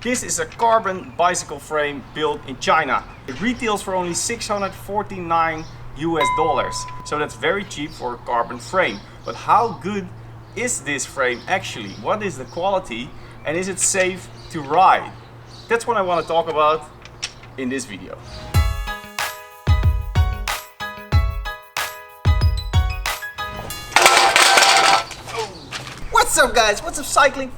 This is a carbon bicycle frame built in China. It retails for only $649 US. So that's very cheap for a carbon frame. But how good is this frame actually? What is the quality and is it safe to ride? That's what I want to talk about in this video. What's up guys? What's up cycling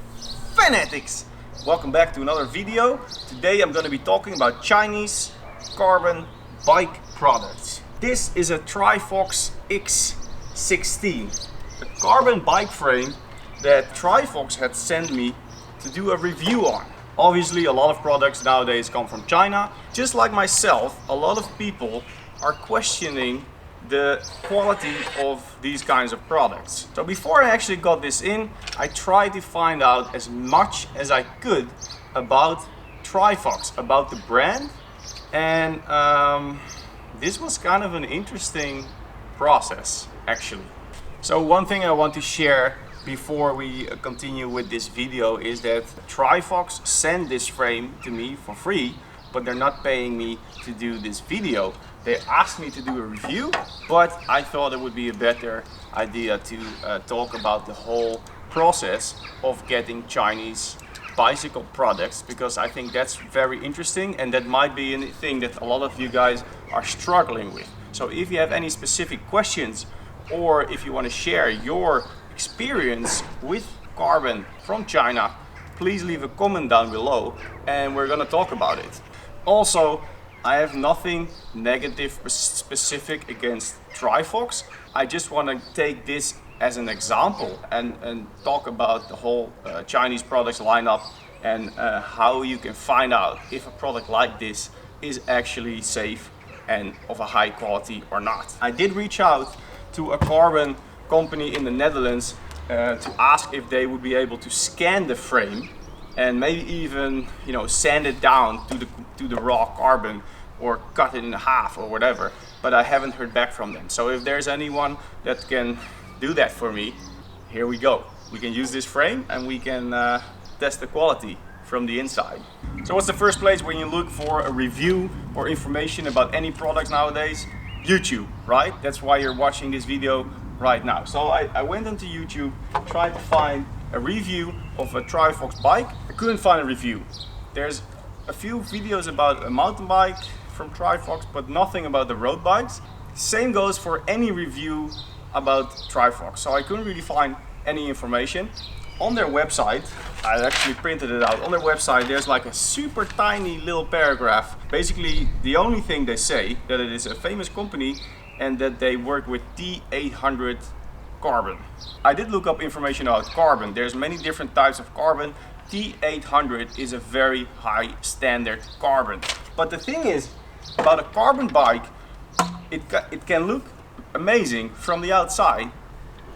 fanatics? Welcome back to another video. Today I'm going to be talking about Chinese carbon bike products. This is a Trifox X16, a carbon bike frame that Trifox had sent me to do a review on. Obviously a lot of products nowadays come from China. Just like myself, a lot of people are questioning the quality of these kinds of products. So before I actually got this in, I tried to find out as much as I could about Trifox, about the brand, and this was kind of an interesting process actually. So one thing I want to share before we continue with this video is that Trifox sent this frame to me for free, but they're not paying me to do this video. They asked me to do a review, but I thought it would be a better idea to talk about the whole process of getting Chinese bicycle products, because I think that's very interesting and that might be a thing that a lot of you guys are struggling with. So if you have any specific questions or if you want to share your experience with carbon from China, please leave a comment down below and we're gonna talk about it. Also, I have nothing negative specific against Trifox. I just want to take this as an example and talk about the whole Chinese products lineup and how you can find out if a product like this is actually safe and of a high quality or not. I did reach out to a carbon company in the Netherlands to ask if they would be able to scan the frame and maybe even, you know, sand it down to the raw carbon or cut it in half or whatever, but I haven't heard back from them. So if there's anyone that can do that for me, here we go. We can use this frame and we can test the quality from the inside. So what's the first place when you look for a review or information about any products nowadays? YouTube, right? That's why you're watching this video right now. So I went onto YouTube, tried to find a review of a Trifox bike. I couldn't find a review. There's a few videos about a mountain bike from Trifox, but nothing about the road bikes. Same goes for any review about Trifox. So I couldn't really find any information. On their website, I actually printed it out. On their website, there's like a super tiny little paragraph. Basically, the only thing they say that it is a famous company and that they work with T800 carbon. I did look up information about carbon. There's many different types of carbon. T800 is a very high standard carbon. But the thing is, about a carbon bike, it can look amazing from the outside.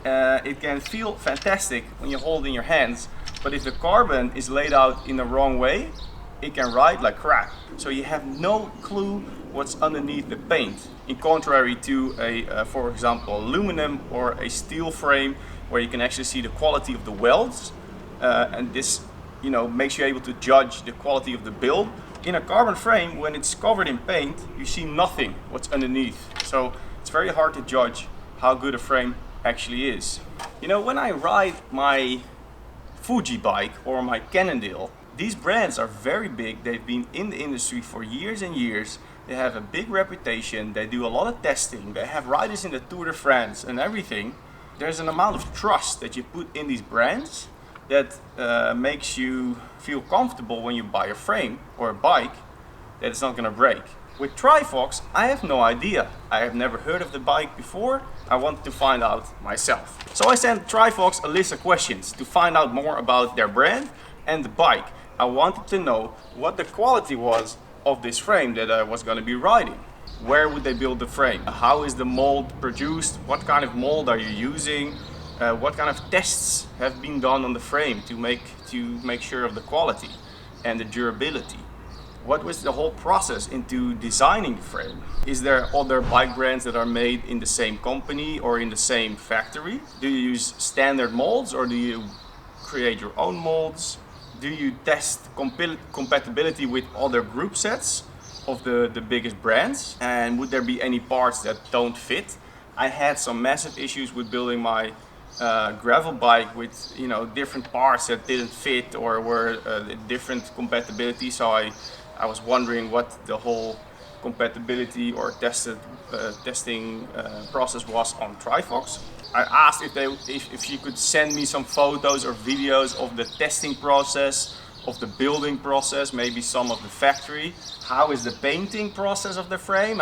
It can feel fantastic when you hold it in your hands. But if the carbon is laid out in the wrong way, it can ride like crap. So you have no clue what's underneath the paint. In contrary to a, for example, aluminum or a steel frame, where you can actually see the quality of the welds, and this, you know, makes you able to judge the quality of the build. In a carbon frame, when it's covered in paint, you see nothing what's underneath. So it's very hard to judge how good a frame actually is. You know, when I ride my Fuji bike or my Cannondale, these brands are very big. They've been in the industry for years and years. They have a big reputation. They do a lot of testing. They have riders in the Tour de France and everything. There's an amount of trust that you put in these brands that makes you feel comfortable when you buy a frame or a bike that it's not going to break. With Trifox, I have no idea. I have never heard of the bike before. I wanted to find out myself. So I sent Trifox a list of questions to find out more about their brand and the bike. I wanted to know what the quality was of this frame that I was going to be riding. Where would they build the frame? How is the mold produced? What kind of mold are you using? What kind of tests have been done on the frame to make sure of the quality and the durability? What was the whole process into designing the frame? Is there other bike brands that are made in the same company or in the same factory? Do you use standard molds or do you create your own molds? do you test compatibility with other group sets of the biggest brands, and would there be any parts that don't fit? I had some massive issues with building my gravel bike with different parts that didn't fit or were different compatibility, so I was wondering what the whole compatibility or testing process was on Trifox. I asked if she could send me some photos or videos of the testing process, of the building process, maybe some of the factory. How is the painting process of the frame?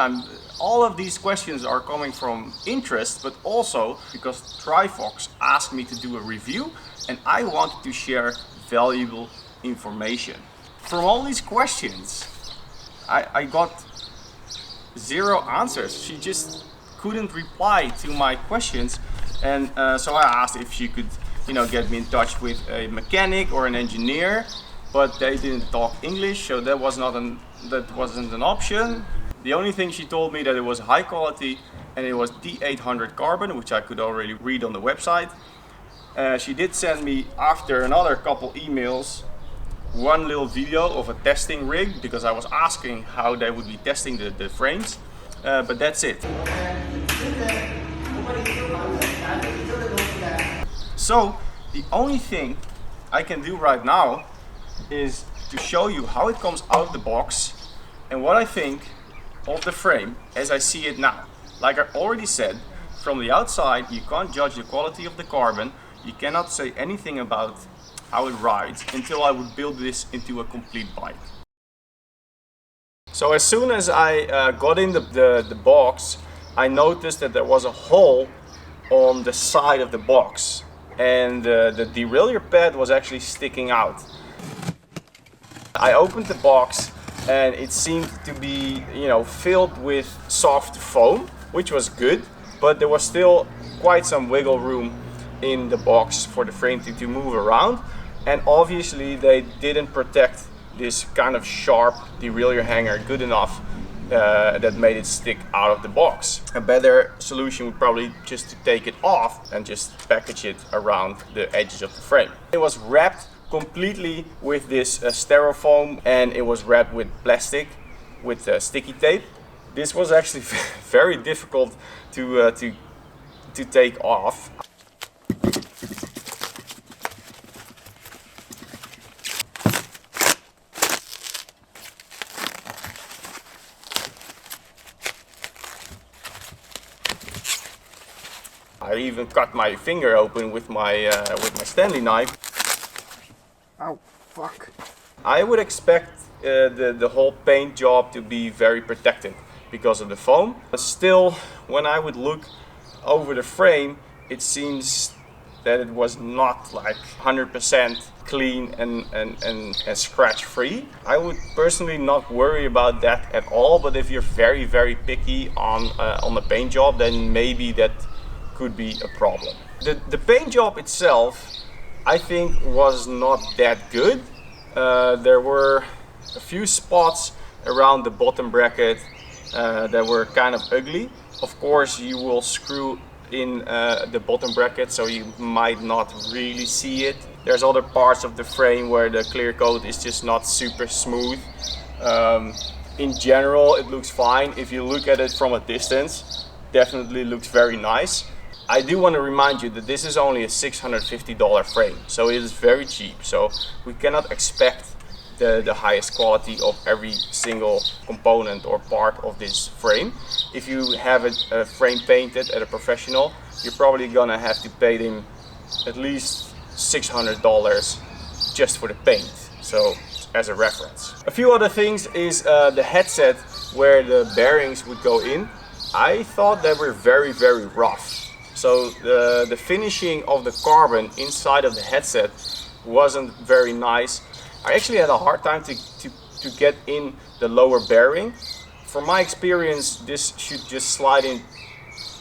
All of these questions are coming from interest, but also because Trifox asked me to do a review and I wanted to share valuable information. From all these questions, I got zero answers. She just couldn't reply to my questions, and so I asked if she could get me in touch with a mechanic or an engineer, but they didn't talk English, so that wasn't an option. The only thing she told me that it was high quality and it was D800 carbon, which I could already read on the website. She did send me, after another couple emails, one little video of a testing rig, because I was asking how they would be testing the frames, but that's it. So the only thing I can do right now is to show you how it comes out of the box and what I think of the frame as I see it now. Like I already said, from the outside you can't judge the quality of the carbon, you cannot say anything about how it rides until I would build this into a complete bike. So as soon as I got in the box, I noticed that there was a hole on the side of the box, and the derailleur pad was actually sticking out. I opened the box and it seemed to be filled with soft foam, which was good, but there was still quite some wiggle room in the box for the frame to move around, and obviously they didn't protect this kind of sharp derailleur hanger good enough that made it stick out of the box. A better solution would probably just to take it off and just package it around the edges of the frame. It was wrapped completely with this styrofoam, and it was wrapped with plastic with sticky tape. This was actually very difficult to take off. I even cut my finger open with my Stanley knife. Ow, fuck. I would expect the whole paint job to be very protected because of the foam. But still, when I would look over the frame, it seems that it was not like 100% clean and scratch free. I would personally not worry about that at all, but if you're very picky on the paint job, then maybe that could be a problem. The paint job itself, I think, was not that good. There were a few spots around the bottom bracket that were kind of ugly. Of course, you will screw in the bottom bracket, so you might not really see it. There's other parts of the frame where the clear coat is just not super smooth. In general, it looks fine. If you look at it from a distance, definitely looks very nice. I do want to remind you that this is only a $650 frame, so it is very cheap. So we cannot expect the highest quality of every single component or part of this frame. If you have a frame painted at a professional, you're probably gonna have to pay them at least $600 just for the paint. So as a reference. A few other things is the headset where the bearings would go in. I thought they were very rough. So the finishing of the carbon inside of the headset wasn't very nice. I actually had a hard time to get in the lower bearing. From my experience, this should just slide in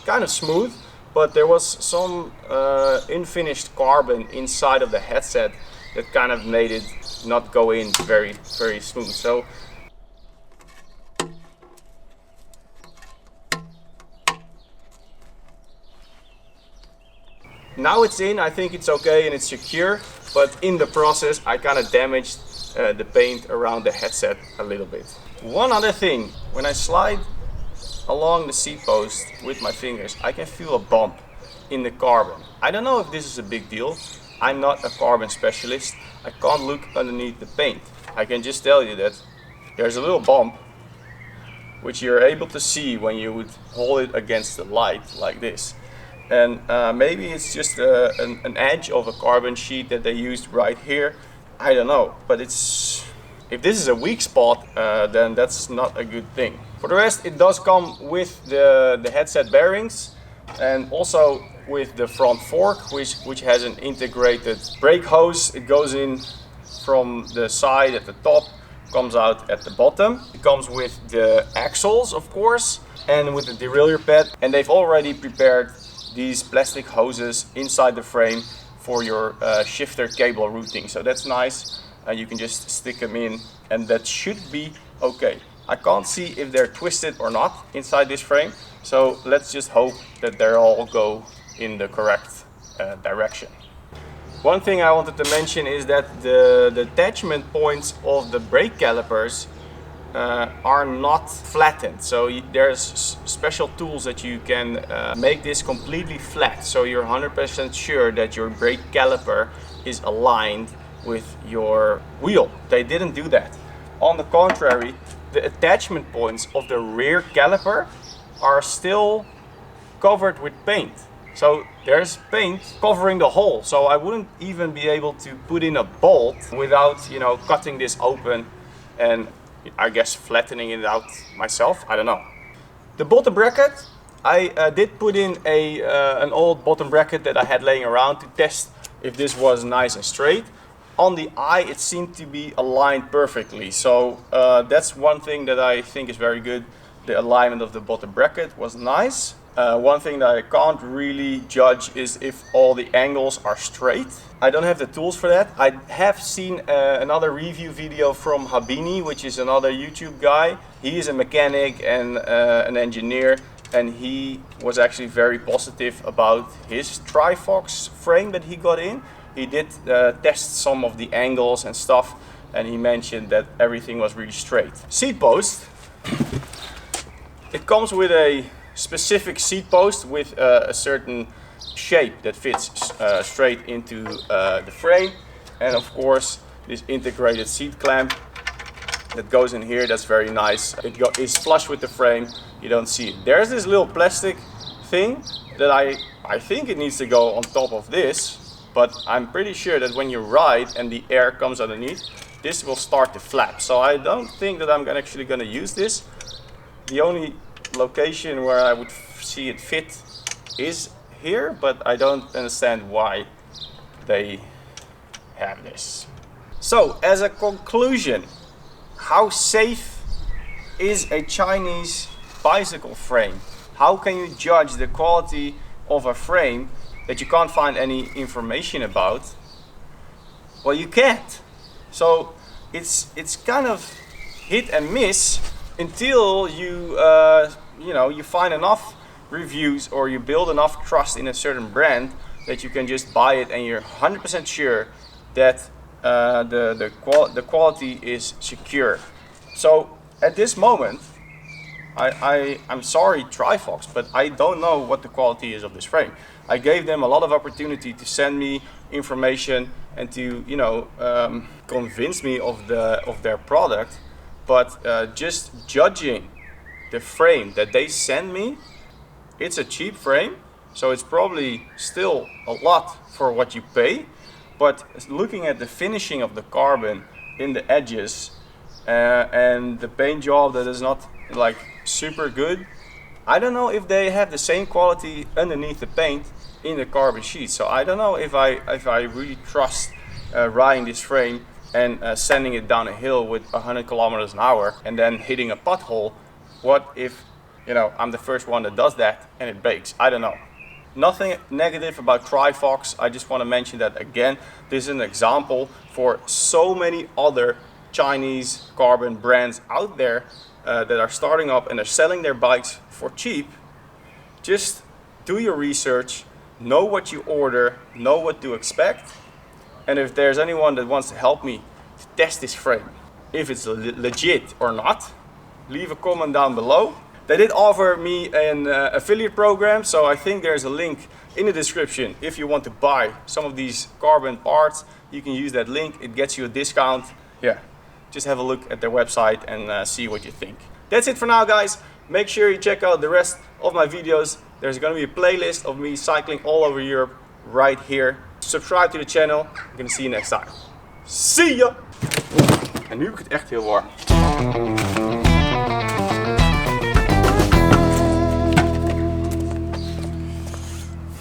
kind of smooth, but there was some unfinished carbon inside of the headset that kind of made it not go in very smooth. So Now it's in, I think it's okay and it's secure, but in the process I kind of damaged the paint around the headset a little bit. One other thing, when I slide along the seat post with my fingers, I can feel a bump in the carbon. I don't know if this is a big deal. I'm not a carbon specialist. I can't look underneath the paint. I can just tell you that there's a little bump which you're able to see when you would hold it against the light like this. And maybe it's just an edge of a carbon sheet that they used right here. I don't know, but if this is a weak spot, then that's not a good thing. For the rest, it does come with the headset bearings and also with the front fork, which has an integrated brake hose. It goes in from the side at the top, comes out at the bottom. It comes with the axles, of course, and with the derailleur pad. And they've already prepared these plastic hoses inside the frame for your shifter cable routing. So that's nice. You can just stick them in and that should be okay. I can't see if they're twisted or not inside this frame. So let's just hope that they all go in the correct direction. One thing I wanted to mention is that the attachment points of the brake calipers are not flattened. So there's special tools that you can make this completely flat. So you're 100% sure that your brake caliper is aligned with your wheel. They didn't do that. On the contrary, the attachment points of the rear caliper are still covered with paint. So there's paint covering the hole. So I wouldn't even be able to put in a bolt without, you know, cutting this open and I guess flattening it out myself. I don't know. The bottom bracket, I did put in an old bottom bracket that I had laying around to test if this was nice and straight. On the eye, it seemed to be aligned perfectly. So that's one thing that I think is very good. The alignment of the bottom bracket was nice. One thing that I can't really judge is if all the angles are straight. I don't have the tools for that. I have seen another review video from Habini, which is another YouTube guy. He is a mechanic and an engineer, and he was actually very positive about his Trifox frame that he got in. He did test some of the angles and stuff, and he mentioned that everything was really straight. Seat post. It comes with a specific seat post with a certain shape that fits straight into the frame, and of course this integrated seat clamp that goes in here. That's very nice. It is flush with the frame. You don't see it. There's this little plastic thing that I think it needs to go on top of this, but I'm pretty sure that when you ride and the air comes underneath, this will start to flap. So I don't think that I'm actually going to use this. The only location where I would see it fit is here, but I don't understand why they have this. So as a conclusion, how safe is a Chinese bicycle frame? How can you judge the quality of a frame that you can't find any information about? Well, you can't. So it's kind of hit and miss until you you find enough reviews or you build enough trust in a certain brand that you can just buy it and you're 100% sure that the quality is secure. So at this moment, I'm sorry Trifox, but I don't know what the quality is of this frame. I gave them a lot of opportunity to send me information and to convince me of their product, but just judging the frame that they send me, it's a cheap frame, so it's probably still a lot for what you pay. But looking at the finishing of the carbon in the edges and the paint job that is not like super good, I don't know if they have the same quality underneath the paint in the carbon sheet. So I don't know if I really trust riding this frame and sending it down a hill with 100 kilometers an hour and then hitting a pothole. What if I'm the first one that does that and it breaks? I don't know. Nothing negative about Trifox. I just want to mention that again. This is an example for so many other Chinese carbon brands out there that are starting up and are selling their bikes for cheap. Just do your research, know what you order, know what to expect, and if there's anyone that wants to help me to test this frame, if it's legit or not, leave a comment down below. They did offer me an affiliate program, so I think there's a link in the description. If you want to buy some of these carbon parts, you can use that link. It gets you a discount. Yeah, just have a look at their website and see what you think. That's it for now, guys. Make sure you check out the rest of my videos. There's going to be a playlist of me cycling all over Europe right here. Subscribe to the channel. I'm going to see you next time. See ya! En nu wordt het echt heel warm.